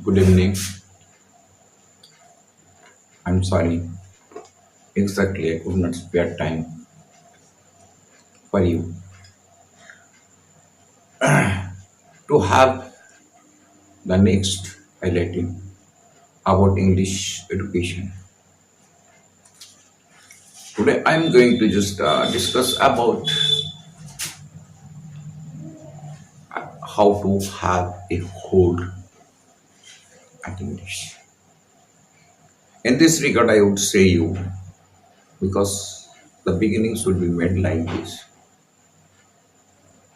Good evening. I'm sorry. Exactly, I could not spare time for you to have the next highlighting about English education. Today, I'm going to just discuss about how to have a hold at English. In this regard, I would say you because the beginning should be made like this.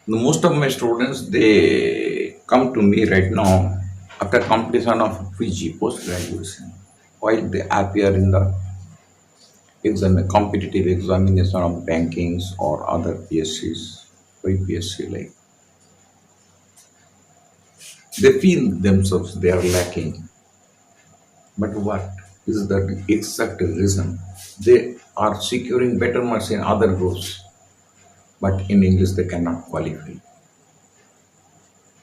The most of my students they come to me right now after completion of PG post graduation while they appear in the competitive examination of bankings or other PSCs or UPSC like they feel themselves they are lacking. But what is the exact reason? They are securing better marks in other groups, but in English they cannot qualify.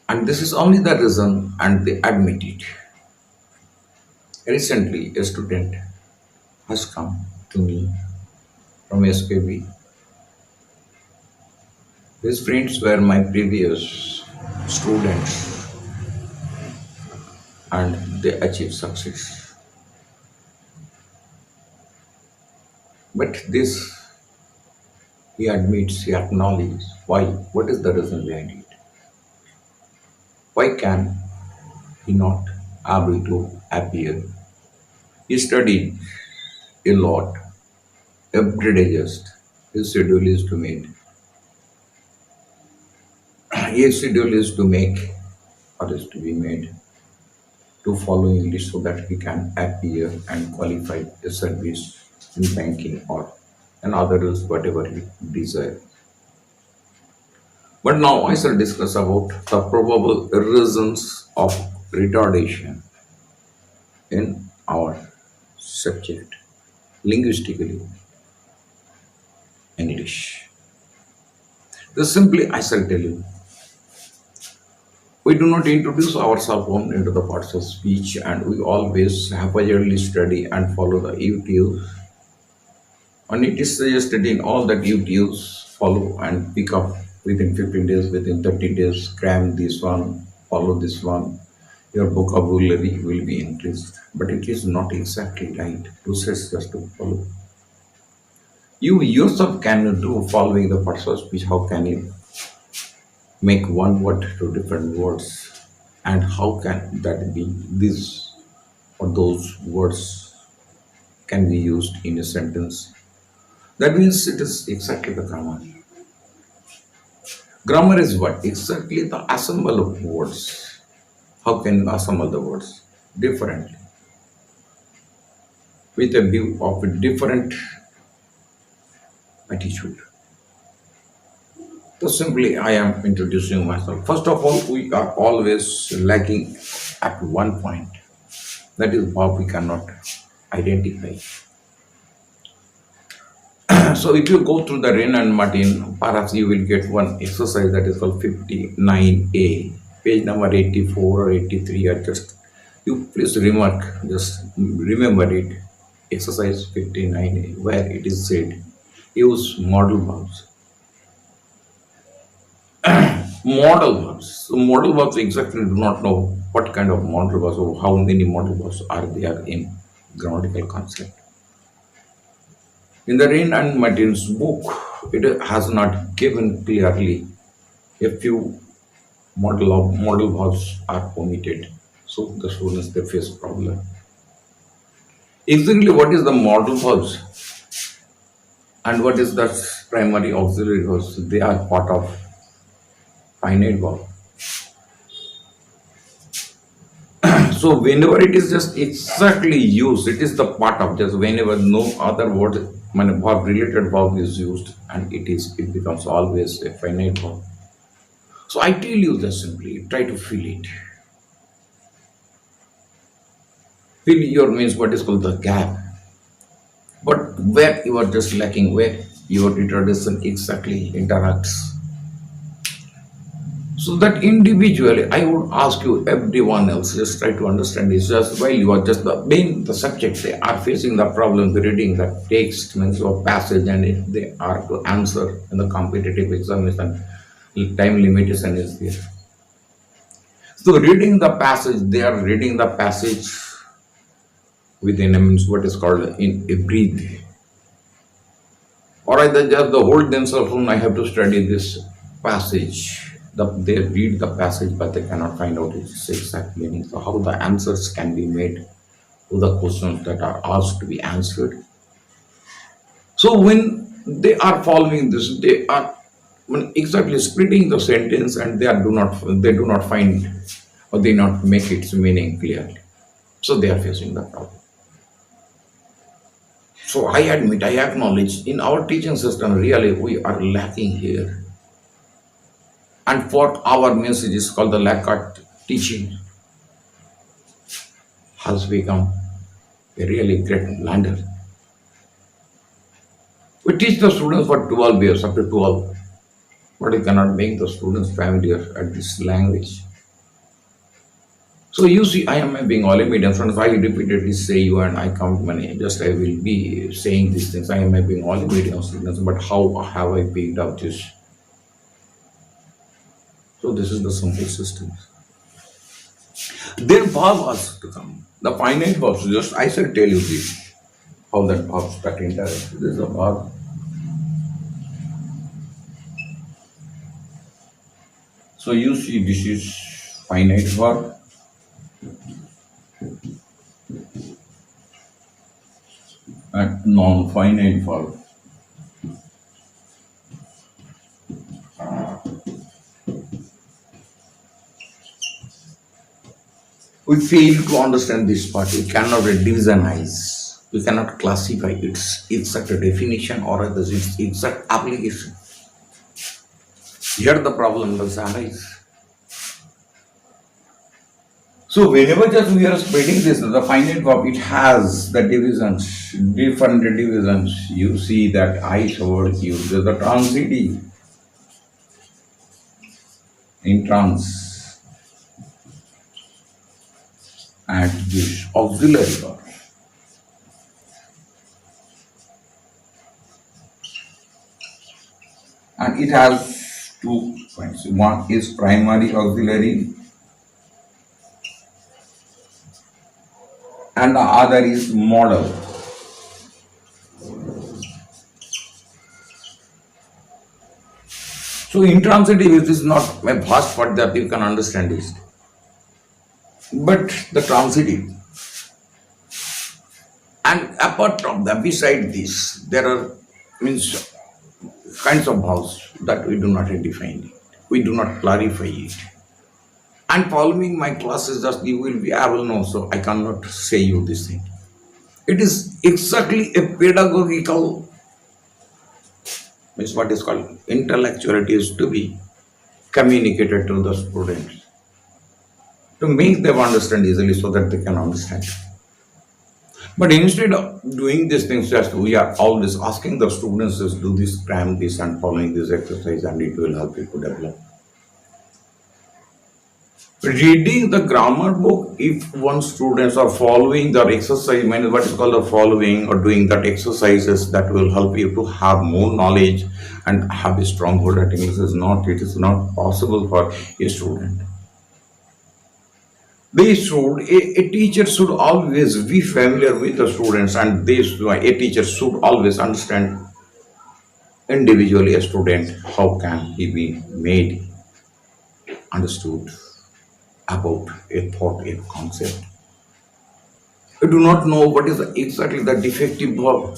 And this is only the reason, and they admit it. Recently, a student has come to me from SKB. His friends were my previous students and they achieved success. But this, he admits, he acknowledges why, what is the reason behind it? Why can he not able to appear? He studied a lot, every day just, his schedule is to meet. His schedule is to make or is to be made to follow English so that he can appear and qualify a service in banking or and others whatever he desires. But now I shall discuss about the probable reasons of retardation in our subject linguistically English. This simply I shall tell you. We do not introduce ourselves into the parts of speech and we always haphazardly study and follow the YouTubes. And it is suggested in all that YouTubes follow and pick up within 15 days, within 30 days, cram this one, follow this one. Your vocabulary will be increased. But it is not exactly right to say just to follow. You yourself can do following the parts of speech. How can you make one word to different words? And how can that be this or those words can be used in a sentence? That means it is exactly the grammar. Grammar is what? Exactly the assemble of words. How can you assemble the words? Differently. With a view of a different attitude. So simply I am introducing myself. First of all, we are always lacking at one point. That is what we cannot identify. So if you go through the Rain and Martin, perhaps you will get one exercise that is called 59A, page number 84 or 83. Or just you please remark, just remember it. Exercise 59A, where it is said, use modal verbs. Modal verbs. So modal verbs exactly do not know what kind of modal verbs or how many modal verbs are there in grammatical concept. In the Rain and Martin's book, it has not given clearly a few model verbs are omitted. So the students they face problem. Exactly what is the model verbs and what is the primary auxiliary verbs? They are part of finite verb. So whenever it is just exactly used, it is the part of just whenever no other word, verb related verb is used, and it becomes always a finite verb. So I tell you just simply try to feel it. Fill your means what is called the gap. But where you are just lacking, where your retardation exactly interacts. So that individually, I would ask you, everyone else, just try to understand this. Just while you are just being the subject, they are facing the problem, reading the text, means or passage, and if they are to answer in the competitive examination, time limitation is there. So reading the passage, they are reading the passage within a means what is called in a breathe. Or either just the hold themselves on, I have to study this passage. They read the passage, but they cannot find out its exact meaning. So, how the answers can be made to the questions that are asked to be answered. So, when they are following this, they are exactly splitting the sentence, and they do not find or they not make its meaning clearly. So, they are facing the problem. So, I admit, I acknowledge, in our teaching system, really we are lacking here. And for our message is called the lack of teaching has become a really great blunder. We teach the students for 12 years, up to 12, but we cannot make the students familiar at this language. So you see, I am being all medium students. I repeatedly say you and I count money. Just I will be saying these things. I am being all medium students, but how have I picked up this? So this is the simple system. Then verb was to come. The finite verbs, just I shall tell you this, how that verb start interact. This is a verb. So you see, this is finite verb. And non-finite verb. We fail to understand this part. We cannot divisionize. We cannot classify its exact definition or its exact application. Here the problem does arise. So whenever just we are spreading this, the finite verb, it has the divisions, different divisions. You see that I showed you the transitive in trans and this auxiliary verb. And it has 2 points. One is primary auxiliary and the other is modal. So intransitive is not a vast part that you can understand this. But the transitive. And apart from that, beside this, there are means kinds of verbs that we do not define it. We do not clarify it. And following my classes, just you will be able to know, so I cannot say you this thing. It is exactly a pedagogical, means what is called intellectuality is to be communicated to the students to make them understand easily so that they can understand. But instead of doing these things, just we are always asking the students to do this, cram this, and following this exercise, and it will help you to develop. Reading the grammar book, if one students are following the exercise, means what is called the following or doing that exercises, that will help you to have more knowledge and have a strong hold at English. It is not possible for a student. A teacher should always be familiar with the students, and a teacher should always understand individually a student, how can he be made understood about a thought, a concept. We do not know what is exactly the defective verb.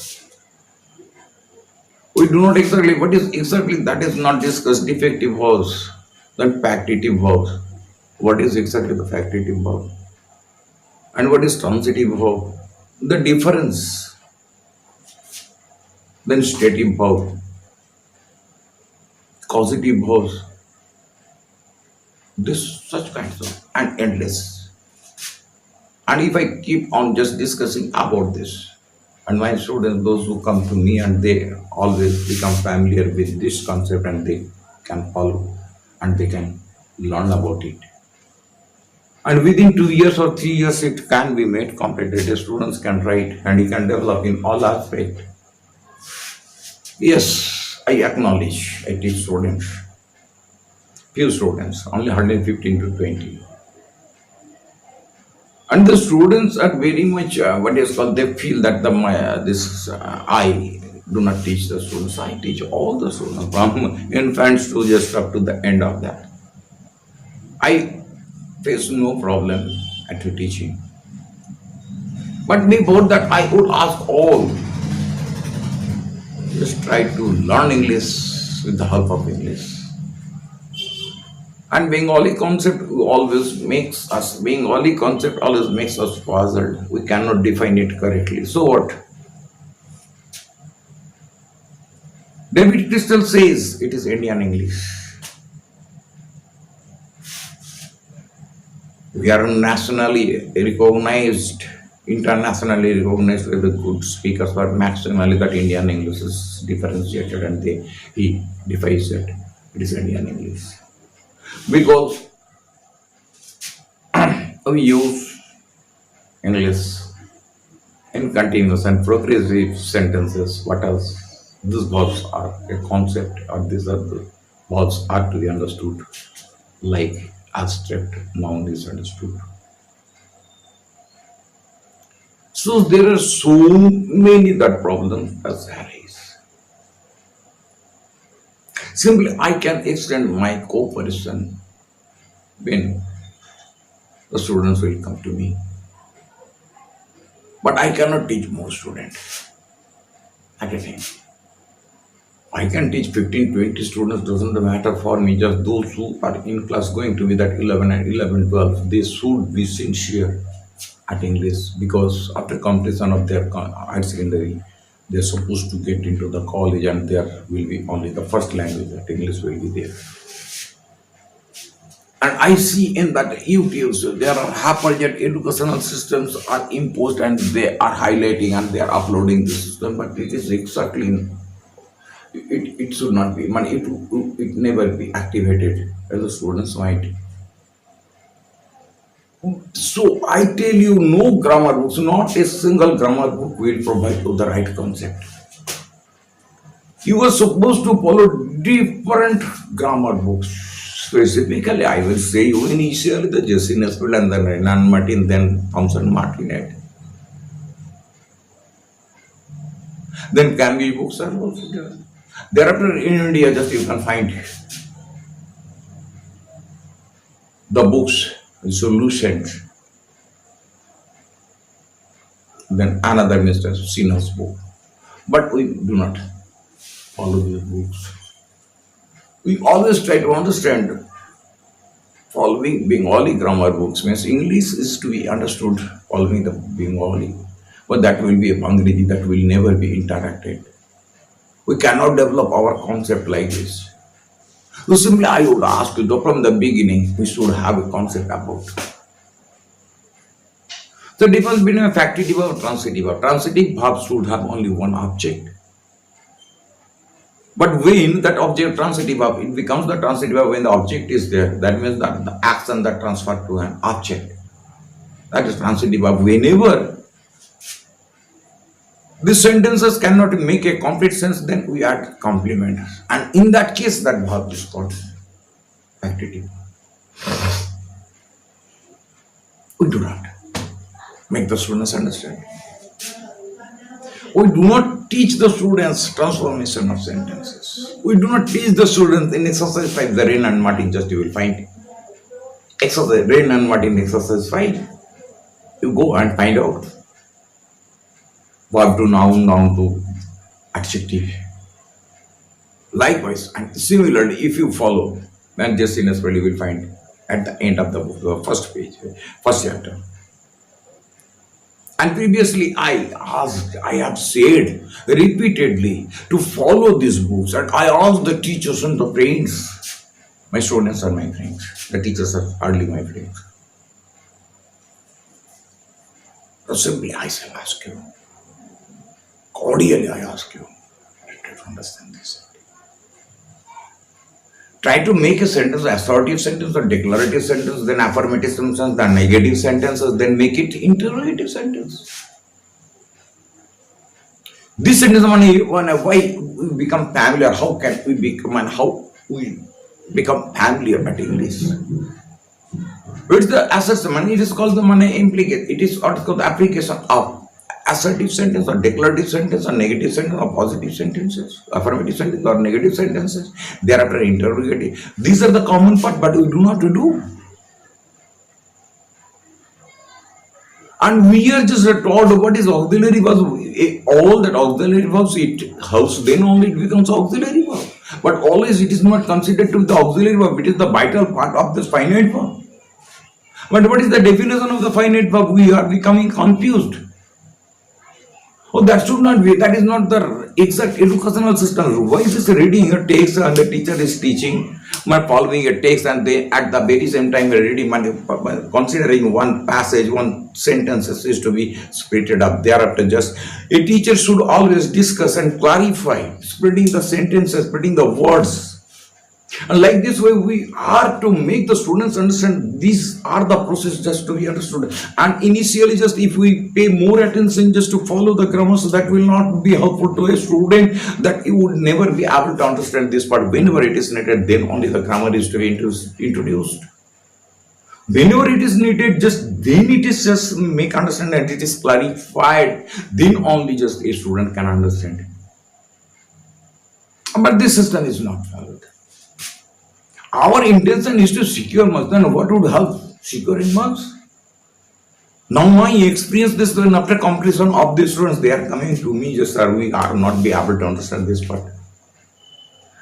We do not exactly what is exactly that is not discussed, defective verbs, then factitive verbs. What is exactly the factitive verb? And what is transitive verb? The difference. Then stative verb, causative verbs. This such kinds of and endless. And if I keep on just discussing about this, and my students, those who come to me, and they always become familiar with this concept, and they can follow and they can learn about it. And within 2 years or 3 years, it can be made competitive. Students can write and he can develop in all aspects. Yes, I acknowledge I teach students, few students, only 115 to 20. And the students are very much what is called, they feel that this I do not teach the students, I teach all the students from infants to just up to the end of that. I face no problem at teaching. But before that, I would ask all, just try to learn English with the help of English. And Bengali concept always makes us puzzled. We cannot define it correctly. So what? David Crystal says it is Indian English. We are nationally recognized, internationally recognized as the good speakers, but maximally that Indian English is differentiated and he defines it. It is Indian English. Because we use English in continuous and progressive sentences. What else? These verbs are a concept, or these are the verbs are to be understood, like abstract noun is understood. So there are so many that problems as arise. Simply, I can extend my cooperation when the students will come to me. But I cannot teach more students at a time. I can teach 15, 20 students, doesn't matter for me, just those who are in class going to be that 11 and 11, 12, they should be sincere at English, because after completion of their higher secondary, they're supposed to get into the college and there will be only the first language that English will be there. And I see in that YouTube, there are haphazard educational systems are imposed and they are highlighting and they are uploading the system, but it is exactly, it should not be, it never be activated as a student's mind. So I tell you, no grammar books, not a single grammar book will provide you the right concept. You are supposed to follow different grammar books. Specifically, I will say you initially the Jesse Nesbitt and then Renan Martin, then Thompson Martinet. Then Cambly books are also there. Thereafter in India, just you can find the books, solutions. Then another Mr. Sinha's book. But we do not follow these books. We always try to understand. Following Bengali grammar books means English is to be understood following the Bengali, but that will be a Bangladeshi that will never be interacted. We cannot develop our concept like this. So simply I would ask you, from the beginning, we should have a concept about the difference between a factitive verb and transitive verb. Transitive verb should have only one object. But when that object transitive verb, it becomes the transitive verb when the object is there. That means that the action that transferred to an object. That is transitive verb. Whenever these sentences cannot make a complete sense, then we add complement. And in that case, that verb is called factitive. We do not make the students understand. We do not teach the students transformation of sentences. We do not teach the students in exercise 5, the Rain and Martin, just you will find. Exercise, Rain and Martin exercise 5. You go and find out. Verb to noun, noun to adjective. Likewise, and similarly, if you follow, then just in as well you will find at the end of the book, the first page, first chapter. And previously I have said repeatedly to follow these books, and I ask the teachers and the friends. My students are my friends. The teachers are hardly my friends. So simply I shall ask you, cordially I ask you, try to understand this. Try to make a sentence, assertive sentence or declarative sentence, then affirmative sentence, then negative sentences, then make it interrogative sentence. This sentence why we become familiar, how can we become and how we become familiar at English. It's the assessment, it is called the money implicate, it is what is called the application of assertive sentence or declarative sentence or negative sentence or positive sentences, affirmative sentence or negative sentences, thereafter interrogative. These are the common part, but we do not do. And we are just taught what is auxiliary verb. All that auxiliary verbs it helps, then only it becomes auxiliary verb. But always it is not considered to be the auxiliary verb, it is the vital part of this finite verb. But what is the definition of the finite verb? We are becoming confused. Oh, that should not be, that is not the exact educational system. Why is this reading a text and the teacher is teaching, following a text, and they at the very same time reading, considering one passage, one sentence is to be splitted up. Thereafter, just a teacher should always discuss and clarify, splitting the sentences, splitting the words. And like this way, we are to make the students understand these are the process just to be understood. And initially, just if we pay more attention just to follow the grammar, so that will not be helpful to a student, that he would never be able to understand this part. Whenever it is needed, then only the grammar is to be introduced. Whenever it is needed, just then it is just make understand that it is clarified. Then only just a student can understand it. But this system is not followed. Our intention is to secure marks. Then what would help securing marks? Now my experience this when after completion of the students, they are coming to me just sir, we are not be able to understand this part.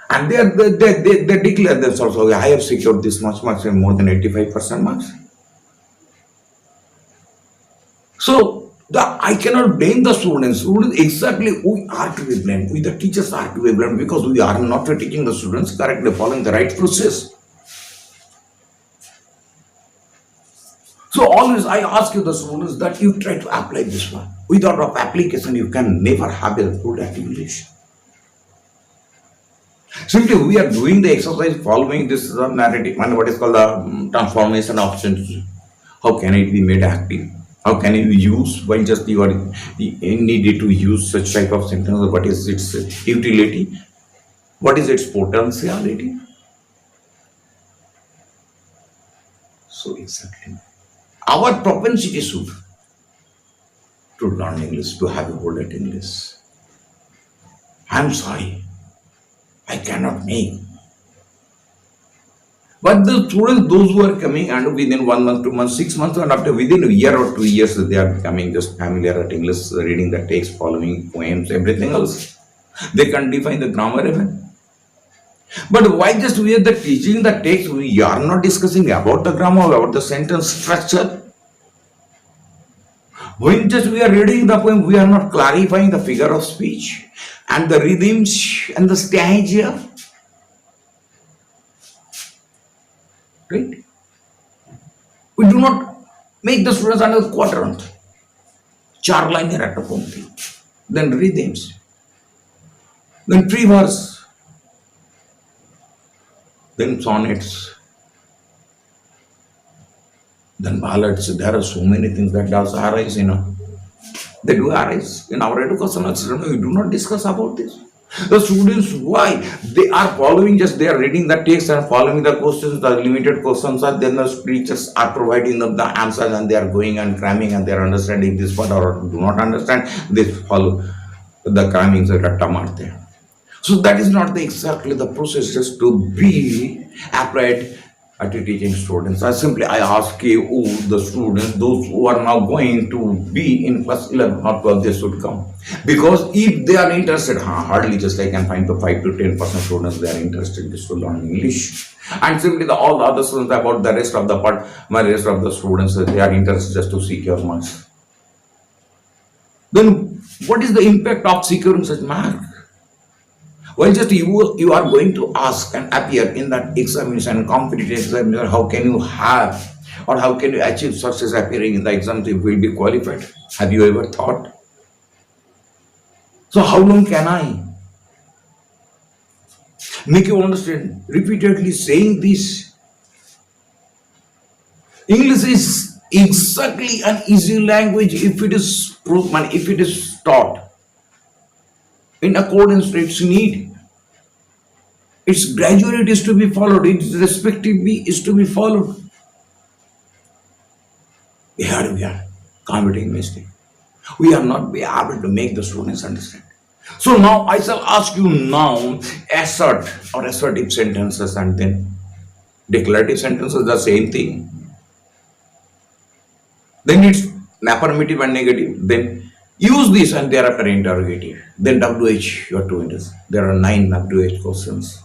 And they declare themselves, okay, I have secured this much marks and more than 85% marks. So I cannot blame the students. Exactly, we are to be blamed. We the teachers are to be blamed because we are not teaching the students correctly, following the right process. So always I ask you the students that you try to apply this one. Without application, you can never have a good at English. Simply, we are doing the exercise following this narrative and what is called the transformation options. How can it be made active? How can you use when just you are needed to use such type of sentence? What is its utility? What is its potentiality? So exactly, our propensity should to learn English, to have a hold at English. I'm sorry, I cannot make. But the students, those who are coming and within 1 month, 2 months, 6 months, and after within a year or 2 years, they are becoming just familiar at English, reading the text, following poems, everything else. They can define the grammar even. But why just we are the teaching the text, we are not discussing about the grammar, about the sentence structure. When just we are reading the poem, we are not clarifying the figure of speech and the rhythms and the stanza. Right? We do not make the students under quadrant, char liner at a point, then rhythms, then pre-verse, then sonnets, then ballads. There are so many things that does arise, They do arise in our educational system. We do not discuss about this. The students, why? They are following, just they are reading the text and following the questions, the limited questions, and then the teachers are providing them the answers and they are going and cramming and they are understanding this part or do not understand, they follow the cramming. So that is not exactly the process just to be applied at teaching students. I ask you, the students, those who are now going to be in class 11 or 12, they should come. Because if they are interested, hardly just I can find the 5 to 10% students, they are interested just to learn English. And simply all the other students about the rest of the part, my rest of the students, they are interested just to secure marks. Then what is the impact of securing such marks? Well, just you are going to ask and appear in that examination, competitive examination, how can you have or how can you achieve success appearing in the exams if you will be qualified? Have you ever thought? So how long can I? Make you understand, repeatedly saying this. English is exactly an easy language if it is proven, if it is taught in accordance to its need. Its graduate is to be followed, its respective be is to be followed. Here we are committing mistake. We are not be able to make the students understand. So now I shall ask you now assert or assertive sentences and then declarative sentences, the same thing. Then it's affirmative and negative. Then use this and thereafter interrogative. Then WH, you are to understand. There are 9 WH questions.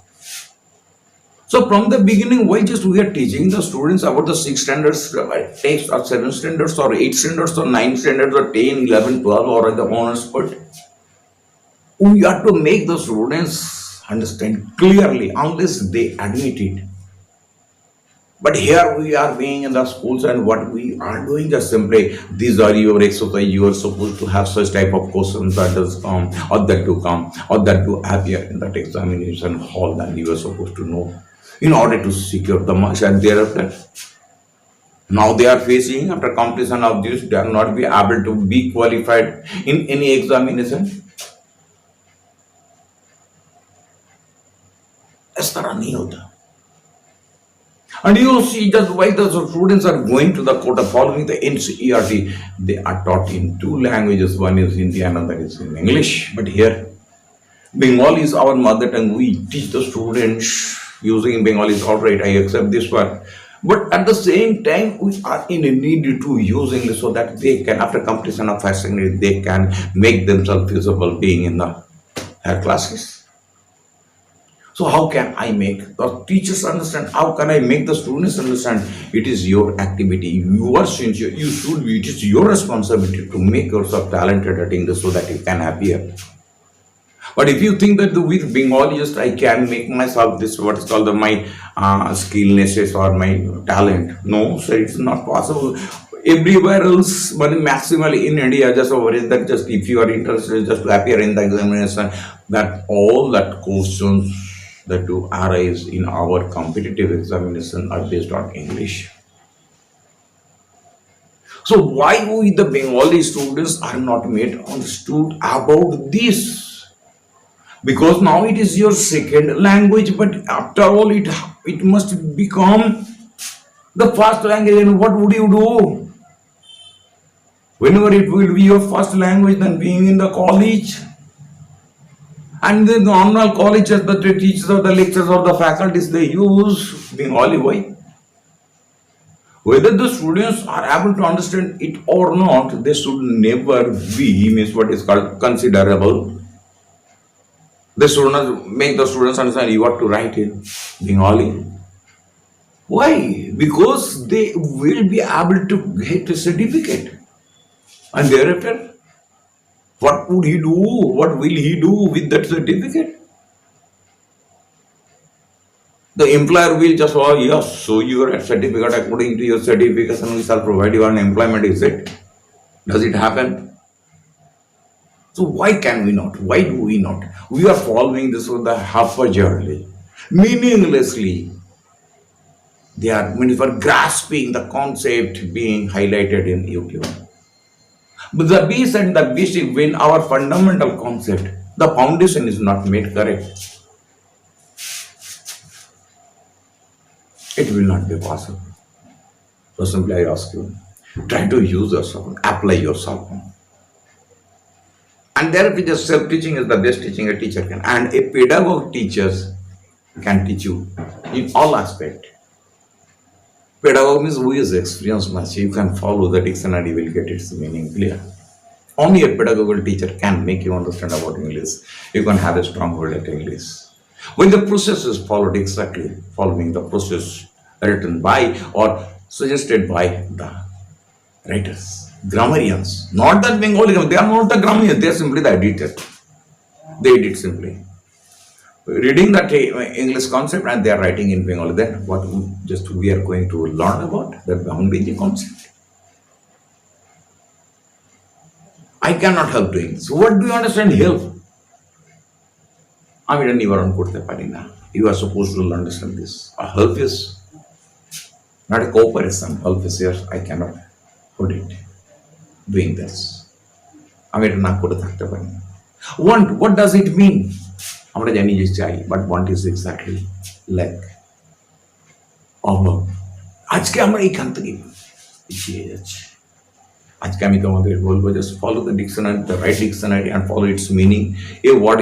So from the beginning, why just we are teaching the students about the 6 standards, text or 7 standards or 8 standards or 9 standards or 10, 11, 12 or the honors, but we have to make the students understand clearly unless they admit it. But here we are being in the schools and what we are doing just simply, these are your exercise, you are supposed to have such type of questions that does come or that do come or that do appear in that examination hall, and you are supposed to know in order to secure the marks. And thereafter, now they are facing after completion of this, they are not be able to be qualified in any examination. इस तरह नहीं होता. And you see just why the students are going to the quota following the NCERT. They are taught in 2 languages. One is Hindi and another is in English. But here, Bengali is our mother tongue. We teach the students using Bengali is all right. I accept this one. But at the same time, we are in a need to use English so that they can, after completion of first secondary, they can make themselves feasible being in the higher classes. So how can I make the teachers understand? How can I make the students understand? It is your activity. You are sincere. You should be. It is your responsibility to make yourself talented at English so that you can appear. But if you think that with Bengali, just I can make myself this what is called my skillnesses or my talent. No, sir, it's not possible. Everywhere else, but maximally in India, just over is that just if you are interested just to appear in the examination, that all that questions that do arise in our competitive examination are based on English. So why we the Bengali students are not made understood about this? Because now it is your second language, but after all it must become the first language. And what would you do? Whenever it will be your first language, then being in the college, and the normal colleges, the teachers or the lecturers or the faculties, they use Bengali. Why? Whether the students are able to understand it or not, they should never be means what is called considerable. They should not make the students understand you have to write in Bengali. Why? Because they will be able to get a certificate. And thereafter, what would he do? What will he do with that certificate? The employer will just, oh yes, so your certificate according to your certification we shall provide you an employment, is it? Does it happen? So why can we not? Why do we not? We are following this with the haphazardly, meaninglessly. They are for grasping the concept being highlighted in YouTube. But the base and the basic, when our fundamental concept, the foundation is not made correct, it will not be possible. So simply I ask you, try to use yourself, apply yourself. And therefore just self-teaching is the best teaching a teacher can. And a pedagogue teachers can teach you in all aspects. Pedagogue means who is experienced much. You can follow the dictionary, will get its meaning clear. Only a pedagogical teacher can make you understand about English. You can have a strong hold at English. When the process is followed exactly, following the process written by or suggested by the writers, grammarians, not that Bengali, they are not the grammarians, they are simply the editors. They edit simply. Reading that English concept and they are writing in Bengali. Then what we are going to learn about that Bengali concept. I cannot help doing this. What do you understand? Help. আমি এটা নিবারণ করতে পারি না. You are supposed to understand this. A help is not a cooperation. Help is here. I cannot put it. Doing this. আমি এটা না করে থাকতে পারি না। Want, what does it mean? আমরা জানি যে চাই, but want is exactly lack, অভাব। আজকে আমরা এইখান থেকে পিছিয়ে যাচ্ছি। আজকে আমি তোমাদের বলবো just follow the dictionary, the right dictionary and follow its meaning. A word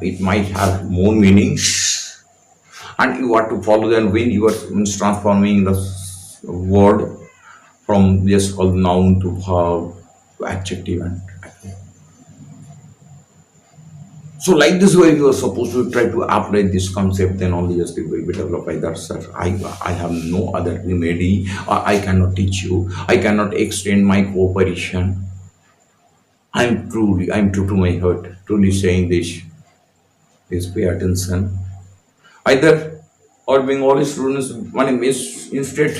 it might have more meanings and you want to follow them when you are transforming the word from just called noun to verb to adjective and adverb. So like this way you are supposed to try to apply this concept, then only just it will be developed by that, sir. I have no other remedy. I cannot teach you. I cannot extend my cooperation. I'm true to my heart, truly saying this. Please pay attention. Either or being all students, instead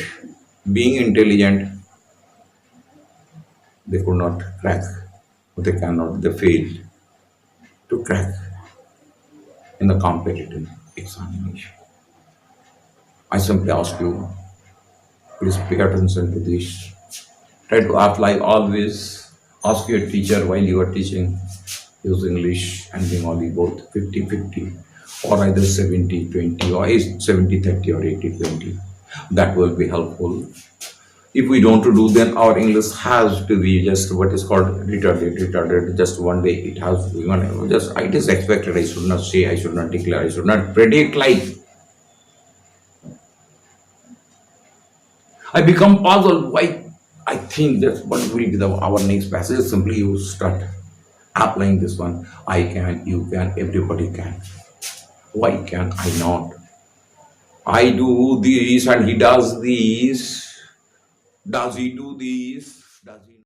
being intelligent, they could not crack, or they cannot, they fail to crack in the competitive examination. I simply ask you, please pay attention to this. Try to apply always. Ask your teacher while you are teaching, use English and Bengali both 50-50 or either 70-20 or 70-30 or 80-20. That will be helpful. If we don't do, then our English has to be just what is called retarded. Just one day it has to be just it is expected. I should not say, I should not declare, I should not predict like. I become puzzled why I think that's what will be our next passage. Simply you start applying this one. I can, you can, everybody can. Why can I not? I do this and he does this. Does he do this? Does he?